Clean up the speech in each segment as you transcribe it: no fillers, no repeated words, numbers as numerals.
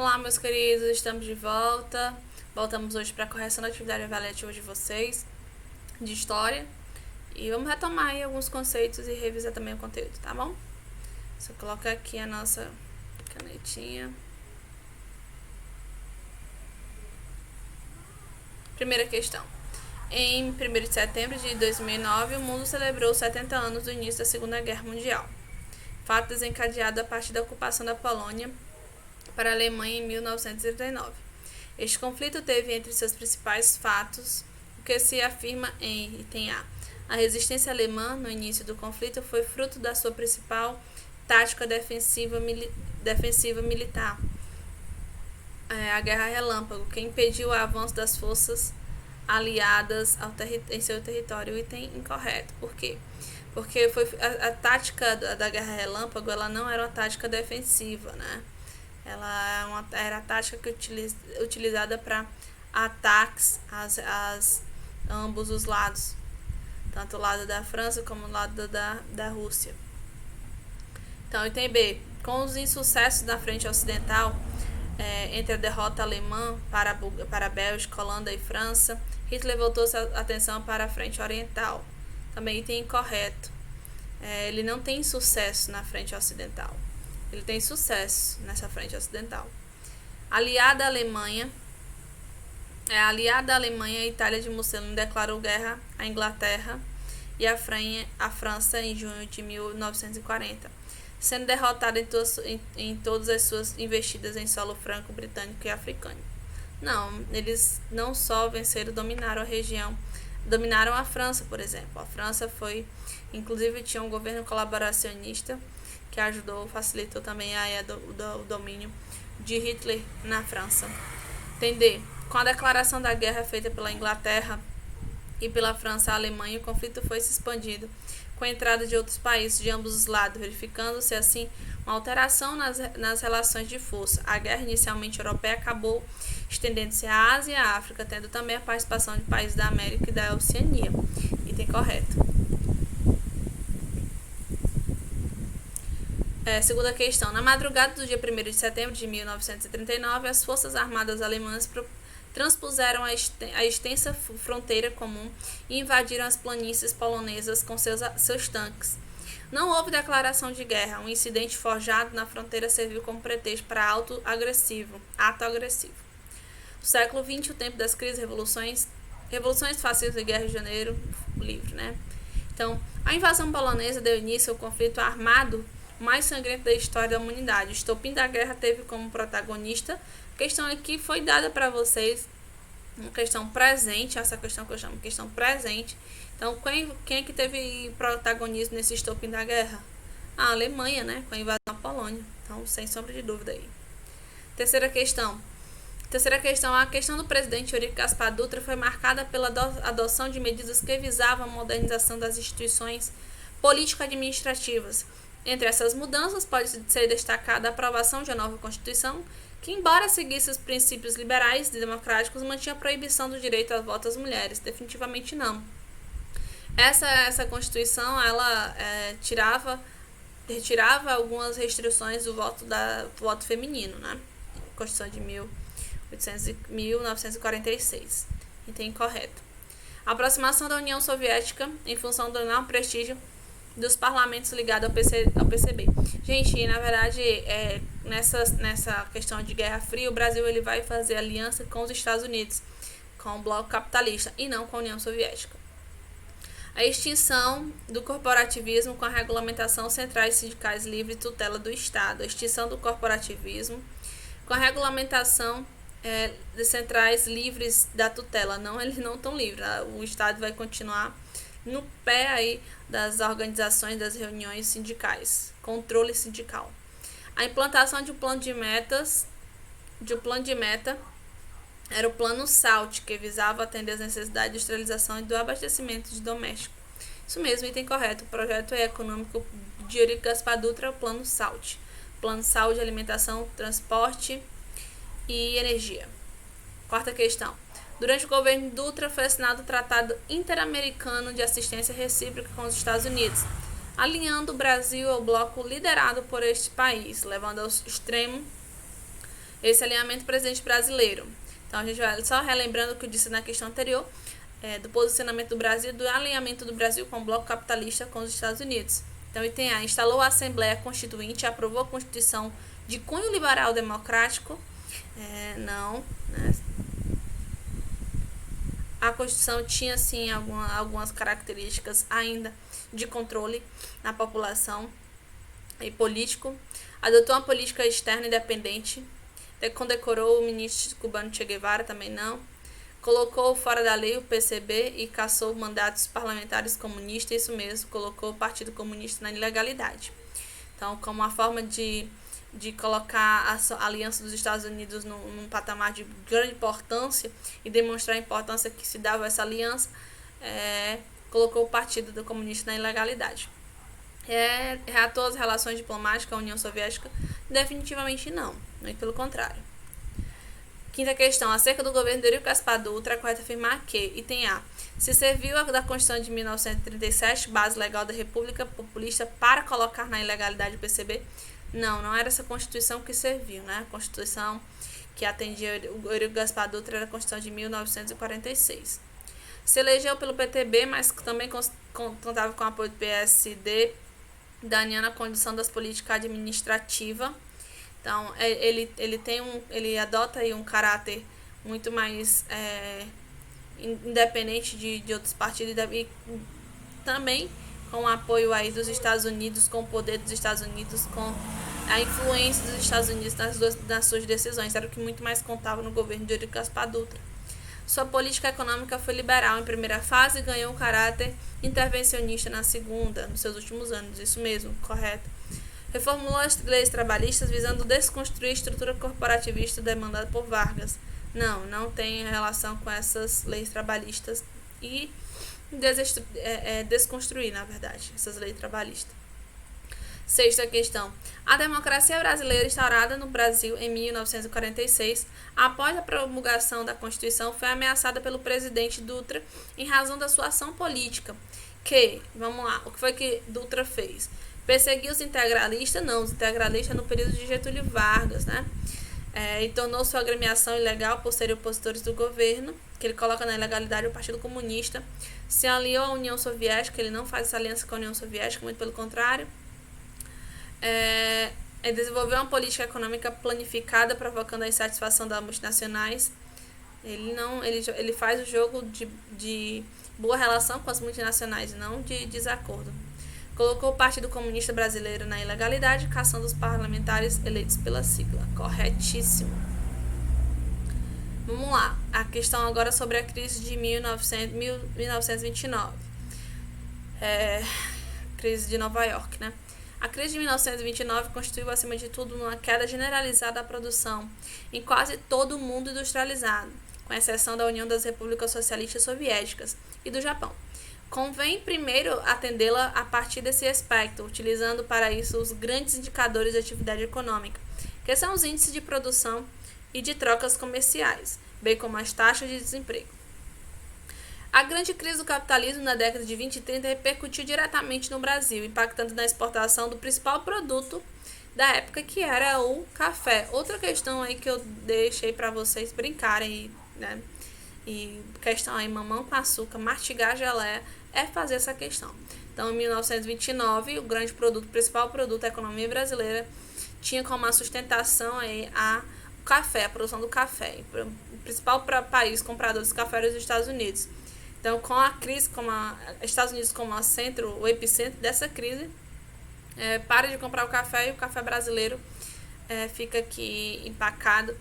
Olá, meus queridos, estamos de volta. Voltamos hoje para a correção da atividade avaliativa de vocês, de história. E vamos retomar aí alguns conceitos e revisar também o conteúdo, tá bom? Só colocar aqui a nossa canetinha. Primeira questão. Em 1º de setembro de 2009, o mundo celebrou os 70 anos do início da Segunda Guerra Mundial. Fato desencadeado a partir da ocupação da Polônia para a Alemanha em 1939. Este conflito teve entre seus principais fatos o que se afirma em item A. A resistência alemã no início do conflito foi fruto da sua principal tática defensiva militar, a Guerra Relâmpago, que impediu o avanço das forças aliadas em seu território. Item incorreto. Por quê? Porque a tática da Guerra Relâmpago, ela não era uma tática defensiva, né? Ela era a tática utilizada para ataques a ambos os lados, tanto o lado da França como o lado da Rússia. Então, item B. Com os insucessos na frente ocidental, entre a derrota alemã para a Bélgica, Holanda e França, Hitler voltou sua atenção para a frente oriental. Também item incorreto. Ele não tem sucesso na frente ocidental. Ele tem sucesso nessa frente ocidental. Aliada à Alemanha, a Itália de Mussolini declarou guerra à Inglaterra e à França em junho de 1940, sendo derrotada em todas as suas investidas em solo franco-britânico e africano. Não, eles não só venceram, dominaram a região, dominaram a França, por exemplo. A França inclusive tinha um governo colaboracionista que facilitou também o domínio de Hitler na França. Entender? Com a declaração da guerra feita pela Inglaterra e pela França à Alemanha, o conflito foi se expandindo com a entrada de outros países de ambos os lados, verificando-se assim uma alteração nas relações de força. A guerra inicialmente europeia acabou estendendo-se à Ásia e à África, tendo também a participação de países da América e da Oceania. Item correto. Segunda questão. Na madrugada do dia 1º de setembro de 1939, as forças armadas alemãs transpuseram a extensa fronteira comum e invadiram as planícies polonesas com seus tanques. Não houve declaração de guerra. Um incidente forjado na fronteira serviu como pretexto para ato agressivo. O século XX, o tempo das crises, revoluções fascistas e guerra de janeiro, livre, né? Então, a invasão polonesa deu início ao conflito armado mais sangrento da história da humanidade. O estopim da guerra teve como protagonista, a questão aqui foi dada para vocês, uma questão presente, essa questão que eu chamo de questão presente. Então, quem é que teve protagonismo nesse estopim da guerra? A Alemanha, né, com a invasão da Polônia. Então, sem sombra de dúvida aí. Terceira questão, a questão do presidente Eurico Gaspar Dutra foi marcada pela adoção de medidas que visavam a modernização das instituições político-administrativas. Entre essas mudanças, pode ser destacada a aprovação de uma nova Constituição, que, embora seguisse os princípios liberais e democráticos, mantinha a proibição do direito ao voto às mulheres. Definitivamente não. Essa Constituição, ela retirava algumas restrições do voto feminino, né? Constituição de 1946. Item incorreto. A aproximação da União Soviética, em função do enorme prestígio dos parlamentos ligados ao PCB. Gente, na verdade, nessa questão de Guerra Fria, o Brasil ele vai fazer aliança com os Estados Unidos, com o bloco capitalista, e não com a União Soviética. A extinção do corporativismo com a regulamentação centrais sindicais livres e tutela do Estado. A extinção do corporativismo com a regulamentação de centrais livres da tutela. Não, eles não estão livres. O Estado vai continuar no pé aí das organizações, das reuniões sindicais, controle sindical. A implantação de um plano de meta era o plano SALT, que visava atender as necessidades de industrialização e do abastecimento de doméstico. Isso mesmo, item correto. O projeto econômico de Eurico Gaspar Dutra é o plano SALT. Plano SALT de alimentação, transporte e energia. Quarta questão. Durante o governo Dutra foi assinado o Tratado Interamericano de Assistência Recíproca com os Estados Unidos, alinhando o Brasil ao bloco liderado por este país, levando ao extremo esse alinhamento presidente brasileiro. Então, a gente vai só relembrando o que eu disse na questão anterior, do posicionamento do Brasil, do alinhamento do Brasil com o bloco capitalista com os Estados Unidos. Então, item A, instalou a Assembleia Constituinte, aprovou a Constituição de cunho liberal democrático. Não, né? A Constituição tinha, sim, algumas características ainda de controle na população e político. Adotou uma política externa independente. Condecorou o ministro cubano Che Guevara, também não. Colocou fora da lei o PCB e cassou mandatos parlamentares comunistas, isso mesmo, colocou o Partido Comunista na ilegalidade. Então, como uma forma de colocar a aliança dos Estados Unidos num patamar de grande importância e demonstrar a importância que se dava a essa aliança, colocou o Partido Comunista na ilegalidade. Reatou as relações diplomáticas com a União Soviética? Definitivamente não, muito pelo contrário. Quinta questão, acerca do governo de Eurico Gaspar Dutra, é correto afirmar que, item A, se serviu da Constituição de 1937, base legal da República Populista, para colocar na ilegalidade o PCB? Não era essa Constituição que serviu, né? A Constituição que atendia o Eurico Gaspar Dutra era a Constituição de 1946. Se elegeu pelo PTB, mas também contava com o apoio do PSD, daniando a condição das políticas administrativas. Então, ele adota aí um caráter muito mais independente de outros partidos e também com o apoio aí dos Estados Unidos, com o poder dos Estados Unidos, com a influência dos Estados Unidos nas suas decisões. Era o que muito mais contava no governo de Eurico Gaspar Dutra. Sua política econômica foi liberal em primeira fase e ganhou um caráter intervencionista na segunda, nos seus últimos anos. Isso mesmo, correto. Reformulou as leis trabalhistas visando desconstruir a estrutura corporativista demandada por Vargas. Não tem relação com essas leis trabalhistas e desconstruir, na verdade, essas leis trabalhistas. Sexta questão. A democracia brasileira instaurada no Brasil em 1946, após a promulgação da Constituição, foi ameaçada pelo presidente Dutra em razão da sua ação política. Vamos lá, o que foi que Dutra fez? Perseguiu os integralistas? Não, os integralistas no período de Getúlio Vargas, né? E tornou sua agremiação ilegal por serem opositores do governo, que ele coloca na ilegalidade o Partido Comunista. Se aliou à União Soviética, ele não faz essa aliança com a União Soviética, muito pelo contrário. Ele desenvolveu uma política econômica planificada, provocando a insatisfação das multinacionais. Ele faz o jogo de boa relação com as multinacionais, não de desacordo. Colocou o Partido Comunista Brasileiro na ilegalidade, caçando os parlamentares eleitos pela sigla. Corretíssimo. Vamos lá. A questão agora sobre a crise de 1929. Crise de Nova York, né? A crise de 1929 constituiu, acima de tudo, uma queda generalizada da produção em quase todo o mundo industrializado, com exceção da União das Repúblicas Socialistas Soviéticas e do Japão. Convém primeiro atendê-la a partir desse aspecto, utilizando para isso os grandes indicadores de atividade econômica, que são os índices de produção e de trocas comerciais, bem como as taxas de desemprego. A grande crise do capitalismo na década de 20 e 30 repercutiu diretamente no Brasil, impactando na exportação do principal produto da época, que era o café. Outra questão aí que eu deixei para vocês brincarem, né? E questão aí, mamão com açúcar, mastigar geleia, é fazer essa questão. Então, em 1929, o principal produto da economia brasileira tinha como sustentação aí o café, a produção do café. O principal país comprador de café era os Estados Unidos. Então, com a crise, Estados Unidos como o epicentro dessa crise, para de comprar o café e o café brasileiro fica aqui empacado.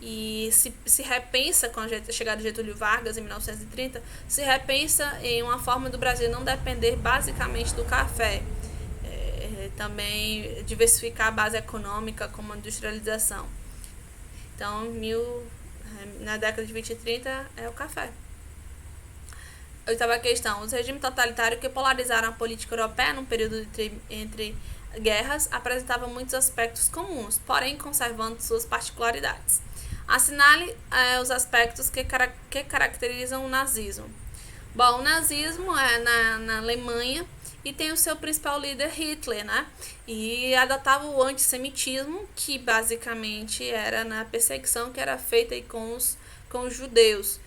E se repensa com a chegada de Getúlio Vargas em 1930, se repensa em uma forma do Brasil não depender basicamente do café, também diversificar a base econômica como a industrialização. Então, na década de 20 e 30 é o café. Oitava questão. Os regimes totalitários que polarizaram a política europeia num período entre guerras apresentavam muitos aspectos comuns, porém conservando suas particularidades. Assinale os aspectos que caracterizam o nazismo. Bom, o nazismo na Alemanha e tem o seu principal líder, Hitler, né? E adotava o antissemitismo, que basicamente era na perseguição que era feita aí com os judeus,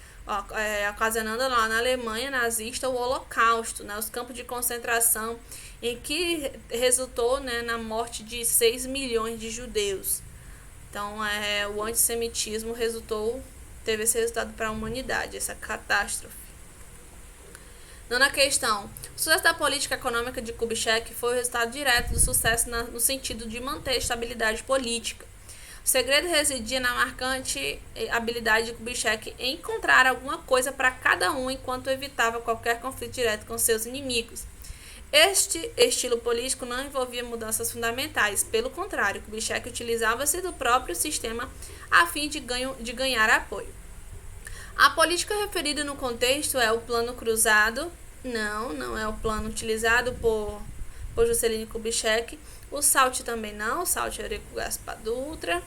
ocasionando lá na Alemanha nazista o Holocausto, né? Os campos de concentração, em que resultou, né, na morte de 6 milhões de judeus. Então, o antissemitismo teve esse resultado para a humanidade, essa catástrofe. Nona questão. O sucesso da política econômica de Kubitschek foi o resultado direto do sucesso no sentido de manter a estabilidade política. O segredo residia na marcante habilidade de Kubitschek em encontrar alguma coisa para cada um enquanto evitava qualquer conflito direto com seus inimigos. Este estilo político não envolvia mudanças fundamentais, pelo contrário, Kubitschek utilizava-se do próprio sistema a fim de ganhar apoio. A política referida no contexto é o plano cruzado, não é o plano utilizado por Juscelino Kubitschek, o SALT também não, o SALT Eurico Gaspar Dutra,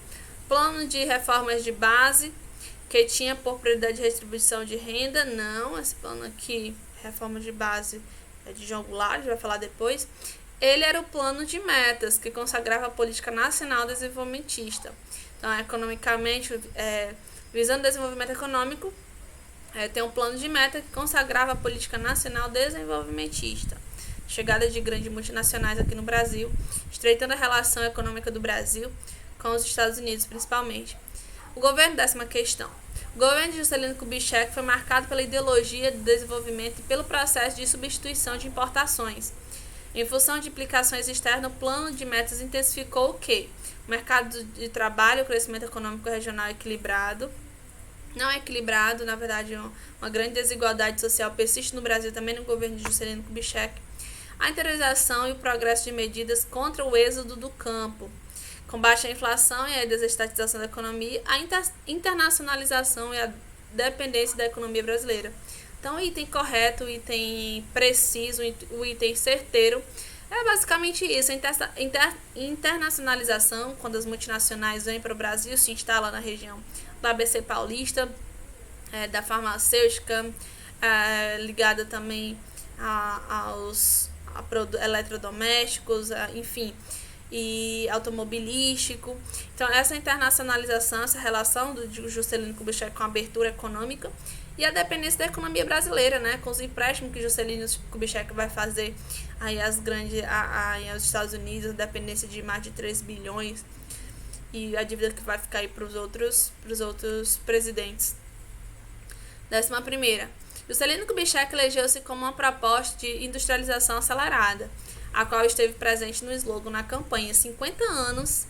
plano de reformas de base, que tinha por prioridade de redistribuição de renda, não, esse plano aqui, reforma de base, é de João Goulart, a gente vai falar depois. Ele era o plano de metas, que consagrava a política nacional desenvolvimentista. Então, economicamente, visando o desenvolvimento econômico, tem um plano de meta que consagrava a política nacional desenvolvimentista. Chegada de grandes multinacionais aqui no Brasil, estreitando a relação econômica do Brasil com os Estados Unidos, principalmente. O governo, décima questão. O governo de Juscelino Kubitschek foi marcado pela ideologia de desenvolvimento e pelo processo de substituição de importações. Em função de implicações externas, o plano de metas intensificou o quê? O mercado de trabalho, o crescimento econômico regional equilibrado. Não é equilibrado, na verdade, uma grande desigualdade social persiste no Brasil, também no governo de Juscelino Kubitschek. A interiorização e o progresso de medidas contra o êxodo do campo. Combate à inflação e à desestatização da economia, a internacionalização e a dependência da economia brasileira. Então, o item correto, o item preciso, o item certeiro é basicamente isso. A internacionalização, quando as multinacionais vêm para o Brasil, se instalam na região do ABC Paulista, da farmacêutica, ligada também aos eletrodomésticos, enfim, e automobilístico. Então, essa internacionalização, essa relação do Juscelino Kubitschek com a abertura econômica e a dependência da economia brasileira, né, com os empréstimos que Juscelino Kubitschek vai fazer aí aos Estados Unidos, a dependência de mais de 3 bilhões e a dívida que vai ficar aí para os outros presidentes. 11ª. Juscelino Kubitschek elegeu-se como uma proposta de industrialização acelerada, a qual esteve presente no slogan na campanha 50 anos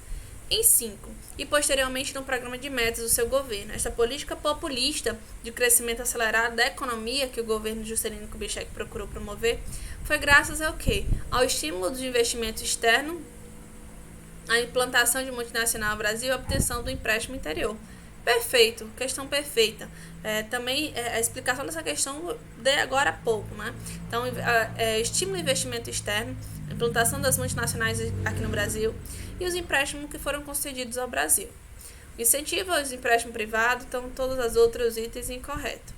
em 5 e posteriormente no programa de metas do seu governo. Esta política populista de crescimento acelerado da economia que o governo de Juscelino Kubitschek procurou promover foi graças ao quê? Ao estímulo do investimento externo, a implantação de multinacional no Brasil e a obtenção do empréstimo interior. Perfeito, questão perfeita. Também a explicação dessa questão dei agora há pouco, né? Então, estímulo ao investimento externo, a implantação das multinacionais aqui no Brasil e os empréstimos que foram concedidos ao Brasil. O incentivo aos empréstimos privados, então todos os outros itens incorretos.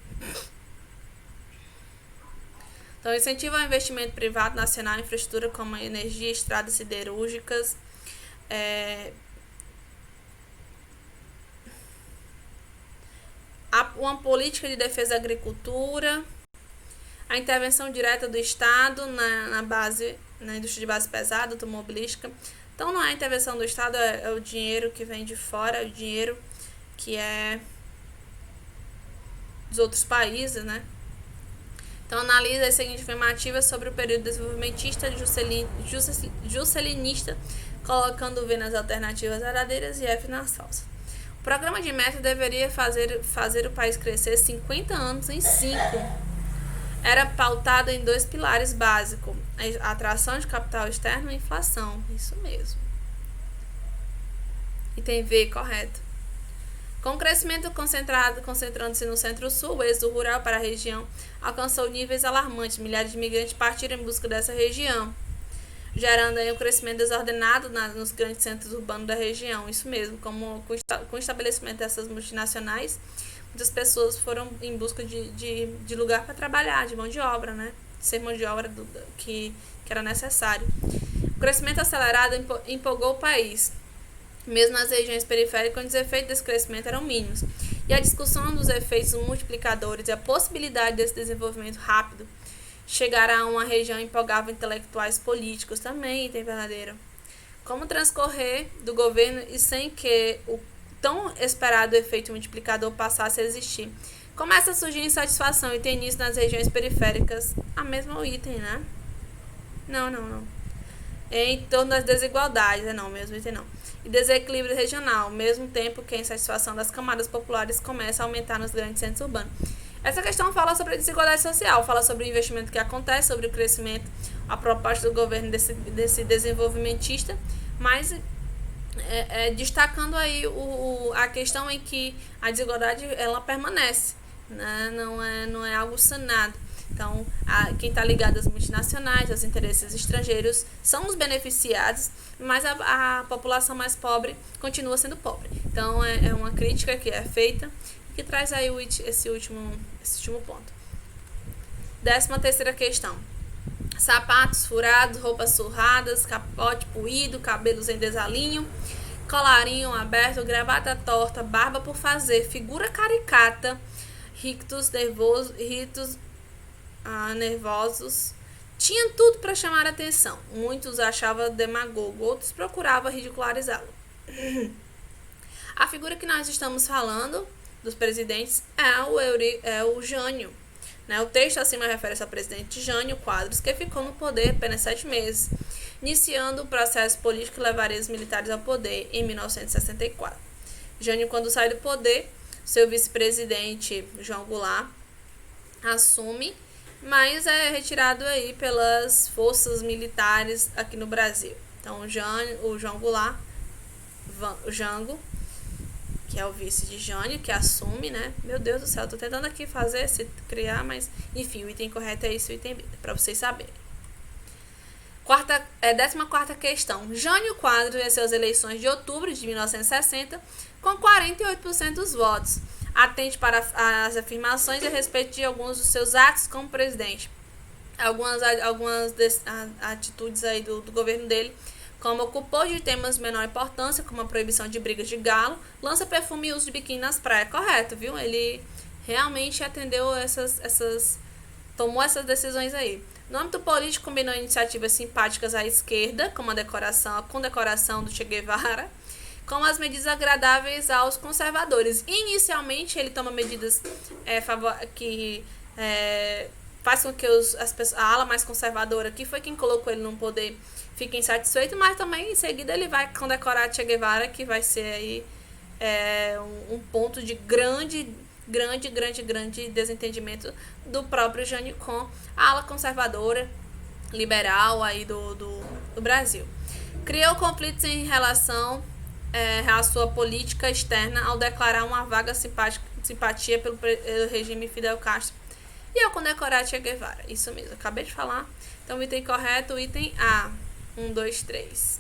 Então, incentivo ao investimento privado nacional em infraestrutura como energia, estradas siderúrgicas, uma política de defesa da agricultura, a intervenção direta do Estado na indústria de base pesada, automobilística. Então, não é a intervenção do Estado, é o dinheiro que vem de fora, é o dinheiro que é dos outros países, né? Então, analisa as seguintes afirmativas sobre o período desenvolvimentista juscelinista, colocando o V nas alternativas verdadeiras e F nas falsas. O programa de meta deveria fazer o país crescer 50 anos em 5. Era pautado em 2 pilares básicos: a atração de capital externo e a inflação. Isso mesmo. Item V, correto. Com o crescimento concentrando-se no centro-sul, o êxodo rural para a região alcançou níveis alarmantes. Milhares de imigrantes partiram em busca dessa região, gerando aí um crescimento desordenado nos grandes centros urbanos da região. Isso mesmo, com o estabelecimento dessas multinacionais, muitas pessoas foram em busca de lugar para trabalhar, de mão de obra, né? ser mão de obra que era necessário. O crescimento acelerado empolgou o país, mesmo nas regiões periféricas, onde os efeitos desse crescimento eram mínimos. E a discussão dos efeitos multiplicadores e a possibilidade desse desenvolvimento rápido chegar a uma região empolgava intelectuais políticos também, tem verdadeiro. Como transcorrer do governo e sem que o tão esperado efeito multiplicador passasse a existir? Começa a surgir insatisfação e tem início nas regiões periféricas. A mesma item, né? Não. Em torno das desigualdades, mesmo item não. E desequilíbrio regional, ao mesmo tempo que a insatisfação das camadas populares começa a aumentar nos grandes centros urbanos. Essa questão fala sobre a desigualdade social, fala sobre o investimento que acontece, sobre o crescimento, a proposta do governo desse desenvolvimentista, mas destacando aí a questão em que a desigualdade ela permanece, né? Não é algo sanado. Então, quem está ligado às multinacionais, aos interesses estrangeiros, são os beneficiados, mas a população mais pobre continua sendo pobre. Então, é uma crítica que é feita e que traz aí esse último ponto. 13ª questão. Sapatos furados, roupas surradas, capote puído, cabelos em desalinho, colarinho aberto, gravata torta, barba por fazer, figura caricata, rictos nervosos, tinha tudo para chamar a atenção. Muitos achavam demagogo, outros procuravam ridicularizá-lo. A figura que nós estamos falando dos presidentes é o Jânio. Né? O texto acima refere-se ao presidente Jânio Quadros, que ficou no poder apenas 7 meses, iniciando o processo político que levaria os militares ao poder em 1964. Jânio, quando sai do poder, seu vice-presidente João Goulart assume, mas é retirado aí pelas forças militares aqui no Brasil. Então, o João Goulart, o Jango, que é o vice de Jânio, que assume, né? Meu Deus do céu, tô tentando aqui criar, mas enfim, o item correto é esse, o item B, para vocês saberem. 14ª questão. Jânio Quadros venceu as eleições de outubro de 1960 com 48% dos votos. Atente para as afirmações a respeito de alguns dos seus atos como presidente. Algumas atitudes aí do governo dele, como ocupou de temas de menor importância, como a proibição de brigas de galo, lança perfume e uso de biquíni nas praias. Correto, viu? Ele realmente atendeu tomou essas decisões aí. No âmbito político, combinou iniciativas simpáticas à esquerda, como a condecoração do Che Guevara, com as medidas agradáveis aos conservadores. Inicialmente, ele toma medidas que faz com que a ala mais conservadora, que foi quem colocou ele no poder, fique insatisfeito, mas também em seguida ele vai condecorar Che Guevara, que vai ser aí um ponto de grande desentendimento do próprio Jânio com a ala conservadora, liberal aí do Brasil. Criou conflitos em relação à sua política externa ao declarar uma vaga simpatia pelo regime Fidel Castro e ao condecorar Che Guevara. Isso mesmo, acabei de falar. Então, o item correto, o item A. 1, 2, 3.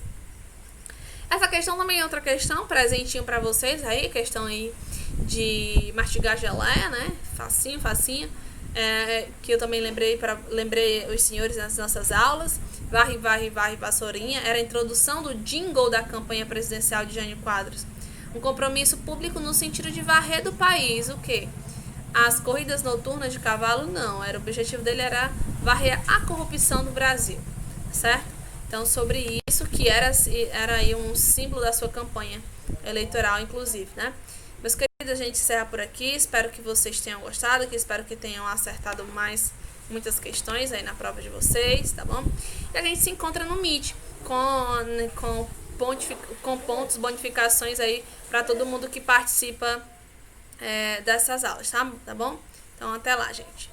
Essa questão também é outra questão, presentinho pra vocês aí, questão aí de mastigar geleia, né? Facinho. Que eu também lembrei os senhores nas nossas aulas. Varre, vassourinha. Era a introdução do jingle da campanha presidencial de Jânio Quadros. Um compromisso público no sentido de varrer do país. O quê? As corridas noturnas de cavalo, não. O objetivo dele era varrer a corrupção do Brasil. Certo? Então, sobre isso, que era aí um símbolo da sua campanha eleitoral, inclusive, né? Meus queridos, a gente encerra por aqui. Espero que vocês tenham gostado, espero que tenham acertado muitas questões aí na prova de vocês, tá bom? E a gente se encontra no Meet com pontos, bonificações aí para todo mundo que participa dessas aulas, tá bom? Então, até lá, gente.